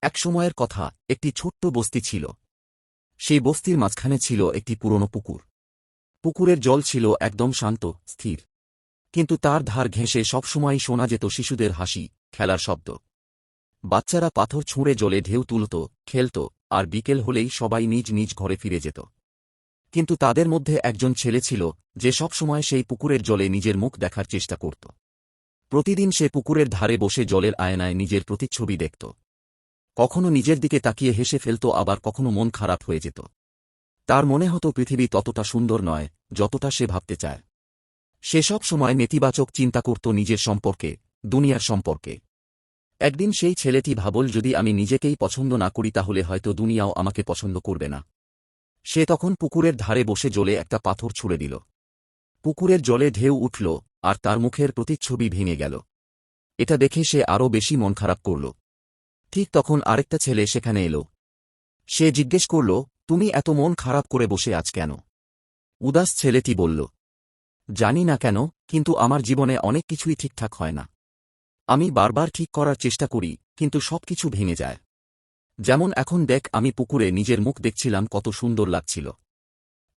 এক সময়ের কথা, একটি ছোট্ট বস্তি ছিল। সেই বস্তির মাঝখানে ছিল একটি পুরনো পুকুর। পুকুরের জল ছিল একদম শান্ত, স্থির। কিন্তু তার ধার ঘেঁষে সবসময়ই শোনা যেত শিশুদের হাসি, খেলার শব্দ। বাচ্চারা পাথর ছুঁড়ে জলে ঢেউ তুলত, খেলত, আর বিকেল হলেই সবাই নিজ নিজ ঘরে ফিরে যেত। কিন্তু তাদের মধ্যে একজন ছেলে ছিল, যে সবসময় সেই পুকুরের জলে নিজের মুখ দেখার চেষ্টা করত। প্রতিদিন সে পুকুরের ধারে বসে জলের আয়নায় নিজের প্রতিচ্ছবি দেখত। কখনো নিজের দিকে তাকিয়ে হেসে ফেলত, আবার কখনো মন খারাপ হয়ে যেত। তার মনে হতো পৃথিবী ততটা সুন্দর নয় যতটা সে ভাবতে চায়। সে সব সময় নেতিবাচক চিন্তা করত নিজের সম্পর্কে, দুনিয়ার সম্পর্কে। একদিন সেই ছেলেটি ভাবল, যদি আমি নিজেকেই পছন্দ না করি তাহলে হয়তো দুনিয়াও আমাকে পছন্দ করবে না। সে তখন পুকুরের ধারে বসে জলে একটা পাথর ছুঁড়ে দিল। পুকুরের জলে ঢেউ উঠল, আর তার মুখের প্রতিচ্ছবি ভেঙে গেল। এটা দেখে সে আরও বেশি মন খারাপ করল। ঠিক তখন আরেকটা ছেলে সেখানে এলো। সে জিজ্ঞেস করল, তুমি এত মন খারাপ করে বসে আছ কেন? উদাস ছেলেটি বলল, জানি না কেন, কিন্তু আমার জীবনে অনেক কিছুই ঠিকঠাক হয় না। আমি বারবার ঠিক করার চেষ্টা করি, কিন্তু সবকিছু ভেঙে যায়। যেমন এখন দেখ, আমি পুকুরে নিজের মুখ দেখছিলাম, কত সুন্দর লাগছিল।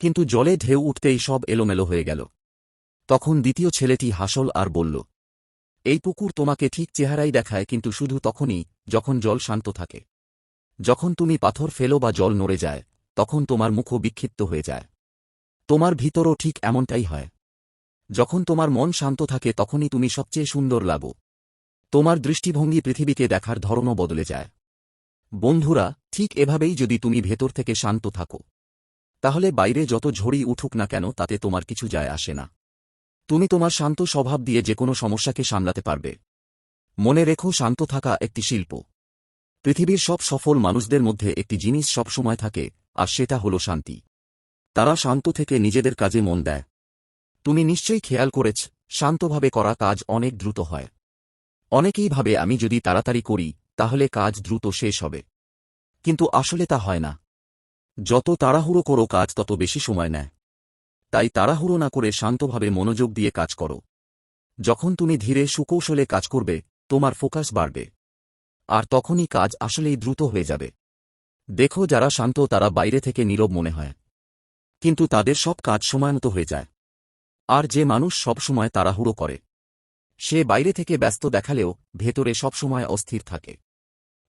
কিন্তু জলে ঢেউ উঠতেই সব এলোমেলো হয়ে গেল। তখন দ্বিতীয় ছেলেটি হাসল আর বলল, এই পুকুর তোমাকে ঠিক চেহারাই দেখায়, কিন্তু শুধু তখনই যখন জল শান্ত থাকে। যখন তুমি পাথর ফেলো বা জল নড়ে যায়, তখন তোমার মুখও বিক্ষিপ্ত হয়ে যায়। তোমার ভিতরও ঠিক এমনটাই হয়। যখন তোমার মন শান্ত থাকে তখনই তুমি সবচেয়ে সুন্দর লাগো। তোমার দৃষ্টিভঙ্গি, পৃথিবীকে দেখার ধরনও বদলে যায়। বন্ধুরা, ঠিক এভাবেই যদি তুমি ভেতর থেকে শান্ত থাকো, তাহলে বাইরে যত ঝড়ই উঠুক না কেন তাতে তোমার কিছু যায় আসে না। তুমি তোমার শান্ত স্বভাব দিয়ে যেকোনো সমস্যাকে সামলাতে পারবে। মনে রেখো, শান্ত থাকা একটি শিল্প। পৃথিবীর সব সফল মানুষদের মধ্যে একটি জিনিস সবসময় থাকে, আর সেটা হল শান্তি। তারা শান্ত থেকে নিজেদের কাজে মন দেয়। তুমি নিশ্চয়ই খেয়াল করেছ, শান্তভাবে করা কাজ অনেক দ্রুত হয়। অনেকেই ভাবে, আমি যদি তাড়াতাড়ি করি তাহলে কাজ দ্রুত শেষ হবে। কিন্তু আসলে তা হয় না। যত তাড়াহুড়ো করো কাজ তত বেশি সময় নেয়। তাই তাড়াহুড়ো না করে শান্তভাবে মনোযোগ দিয়ে কাজ করো। যখন তুমি ধীরে সুকৌশলে কাজ করবে, তোমার ফোকাস বাড়বে। আর তখনই কাজ আসলেই দ্রুত হয়ে যাবে। দেখো, যারা শান্ত তারা বাইরে থেকে নীরব মনে হয়, কিন্তু তাদের সব কাজ সময়মতো হয়ে যায়। আর যে মানুষ সবসময় তাড়াহুড়ো করে, সে বাইরে থেকে ব্যস্ত দেখালেও ভেতরে সবসময় অস্থির থাকে।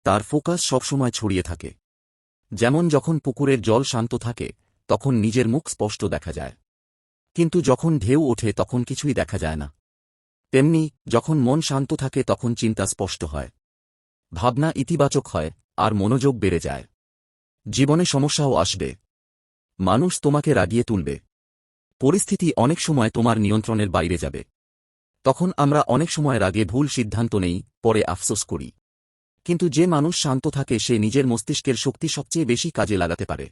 তার ফোকাস সবসময় ছড়িয়ে থাকে। যেমন যখন পুকুরের জল শান্ত থাকে তখন নিজের মুখ স্পষ্ট দেখা যায়, কিন্তু যখন ঢেউ ওঠে তখন কিছুই দেখা যায় না। তেমনি যখন মন শান্ত থাকে তখন চিন্তা স্পষ্ট হয়, ভাবনা ইতিবাচক হয়, আর মনোযোগ বেড়ে যায়। জীবনে সমস্যাও আসবে, মানুষ তোমাকে রাগিয়ে তুলবে, পরিস্থিতি অনেক সময় তোমার নিয়ন্ত্রণের বাইরে যাবে। তখন আমরা অনেক সময় রাগে ভুল সিদ্ধান্ত নেই, পরে আফসোস করি। কিন্তু যে মানুষ শান্ত থাকে সে নিজের মস্তিষ্কের শক্তি সবচেয়ে বেশি কাজে লাগাতে পারে।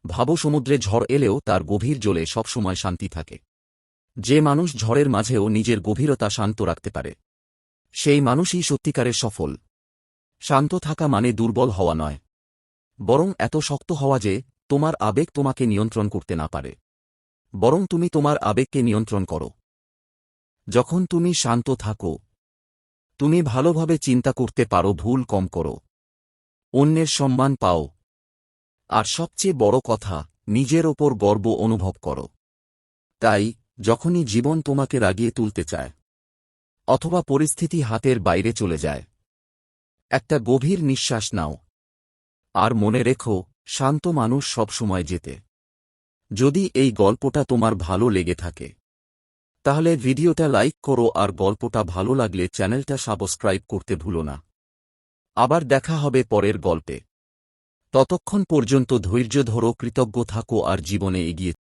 ভাবো, সমুদ্রে ঝড় এলেও তার গভীর জলে সবসময় শান্তি থাকে। যে মানুষ ঝড়ের মাঝেও নিজের গভীরতা শান্ত রাখতে পারে, সেই মানুষই সত্যিকারের সফল। শান্ত থাকা মানে দুর্বল হওয়া নয়, বরং এত শক্ত হওয়া যে তোমার আবেগ তোমাকে নিয়ন্ত্রণ করতে না পারে, বরং তুমি তোমার আবেগকে নিয়ন্ত্রণ করো। যখন তুমি শান্ত থাকো, তুমি ভালোভাবে চিন্তা করতে পারো, ভুল কম করো, অন্যের সম্মান পাও, আর সবচেয়ে বড় কথা, নিজের ওপর গর্ব অনুভব করো। তাই যখনই জীবন তোমাকে রাগিয়ে তুলতে চায়, অথবা পরিস্থিতি হাতের বাইরে চলে যায়, একটা গভীর নিঃশ্বাস নাও। আর মনে রেখো, শান্ত মানুষ সবসময় জেতে। যদি এই গল্পটা তোমার ভালো লেগে থাকে, তাহলে ভিডিওটা লাইক করো, আর গল্পটা ভালো লাগলে চ্যানেলটা সাবস্ক্রাইব করতে ভুলো না। আবার দেখা হবে পরের গল্পে। ততক্ষণ পর্যন্ত ধৈর্য ধরো, কৃতজ্ঞ থাকো, আর জীবনে এগিয়ে